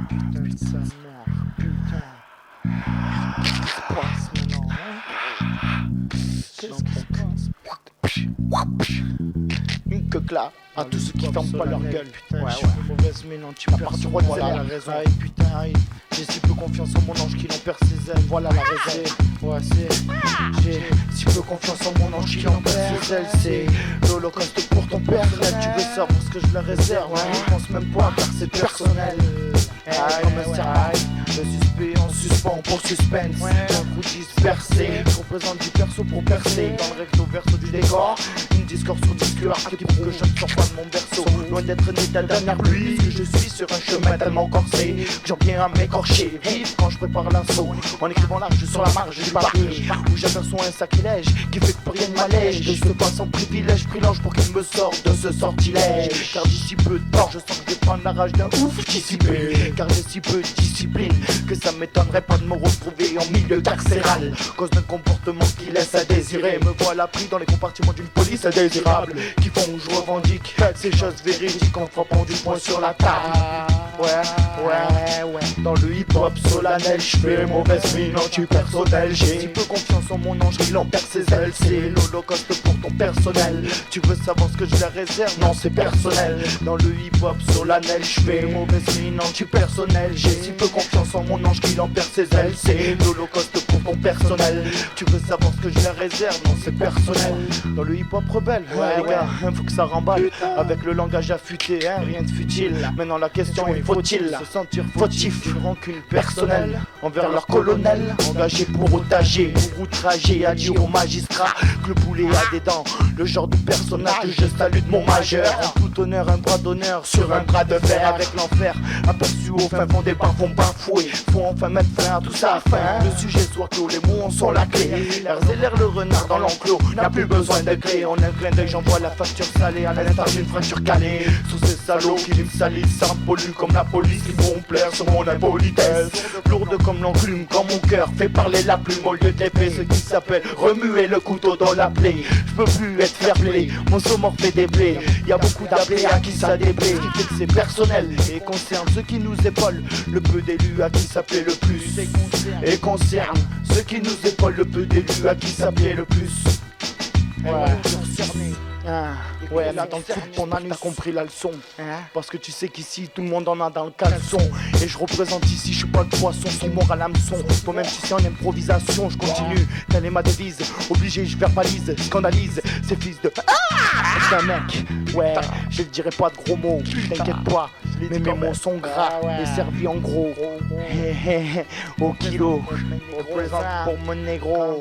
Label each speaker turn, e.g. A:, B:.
A: Putain de sa mère, putain. Qu'est-ce qui se passe maintenant, hein? Qu'est-ce qui se passe? Une que là, à tous ceux qui ferment pas leur gueule. Putain, je suis une mauvaise mine anti-personne. Voilà la raison. Aïe, putain, aïe. J'ai si peu confiance en mon ange qu'il en perd ses ailes. Voilà la raison. Ouais, j'ai si peu confiance en mon ange qu'il en perd ses ailes. C'est l'holocauste pour ton père. Là, tu veux savoir ce que je le réserve. Je pense même pas car c'est personnel. Comme un serpent. Le suspect en suspens pour suspense. Un coup dispersé. Je représente du perso pour percer. Dans le recto verso du décor. Une discours sur disque arc qui prouve que je ne sors pas de mon berceau. Loin d'être né de la dernière pluie. Je suis sur un chemin tellement corsé que j'en viens à m'écorcher vite quand je prépare l'assaut. En écrivant large sur la marge du papier où j'aperçois un sacrilège qui fait que rien ne m'allège. De ce passant privilège pris l'ange pour qu'il me sorte de ce sortilège. Car d'ici peu de temps je sens que je vais prendre la rage d'un ouf dissipé. Car j'ai si peu de discipline que ça m'étonnerait pas de me retrouver en milieu carcéral. Cause d'un comportement qui laisse à désirer. Me voilà pris dans les compartiments d'une police indésirable qui font où je revendique ces choses véridiques en frappant du poing sur la table. Ouais. Dans le hip-hop solennel, je fais mauvaise mine anti-personnel. J'ai si peu confiance en mon ange, il en perd ses ailes. C'est l'holocauste pour ton personnel. Tu veux savoir ce que je la réserve? Non, c'est personnel. Dans le hip-hop solennel, je fais mauvaise mine anti-personnel. J'ai si peu confiance en mon ange qu'il en perd ses ailes. C'est l'holocauste pour ton personnel. Tu veux savoir ce que je la réserve? Non, c'est personnel. Dans le hip-hop rebelle, les gars, faut que ça remballe. Avec le langage affûté, rien de futile. Maintenant la question est faut-il se sentir fautif d'une rancune personnelle envers leur colonel, engagé pour otager, pour outrager, à dire au magistrat que le poulet a des dents. Le genre de personnage que je salue de mon majeur. En tout honneur, un bras d'honneur sur un bras de fer. Avec l'enfer aperçu au fin fond des bas-fonds bafoués. Faut enfin mettre fin à tout ça, fin. Le sujet soit clos, les mots en sont la clé. RZLR le renard dans l'enclos n'a plus besoin de clé. En un clin d'œil j'envoie la facture salée à l'instar d'une fracture calée. Sous ces salauds qui me salissent, ça me pollue comme la police. Ils vont plaire sur mon impolitesse. Lourde comme l'enclume, quand mon cœur fait parler la plume au lieu de l'épée. Ce qui s'appelle remuer le couteau dans la plaie. Je peux plus être fair-play, mon saumon fait des plaies. Y'a beaucoup d'appelés à qui ça déplaît. Ce qui fait que c'est personnel et concerne ceux qui nous épaulent. Le peu d'élus à qui ça plaît le plus. Et concerne ceux qui nous épaulent. Le peu d'élus à qui ça plaît le plus. Ouais, là dans le foot, ton âne, t'as compris la leçon. Parce que tu sais qu'ici, tout le monde en a dans le caleçon. Et je représente ici, je suis pas le poisson, son mort à l'hameçon. Toi-même, tu sais, en improvisation, je continue. Telle est ma devise, obligé, je verbalise, scandalise ces fils de. C'est un mec, ouais, je ne dirai pas de gros mots, t'inquiète pas. Mais mes mots sont gras et servis en gros. Au kilo, représente pour mon négro.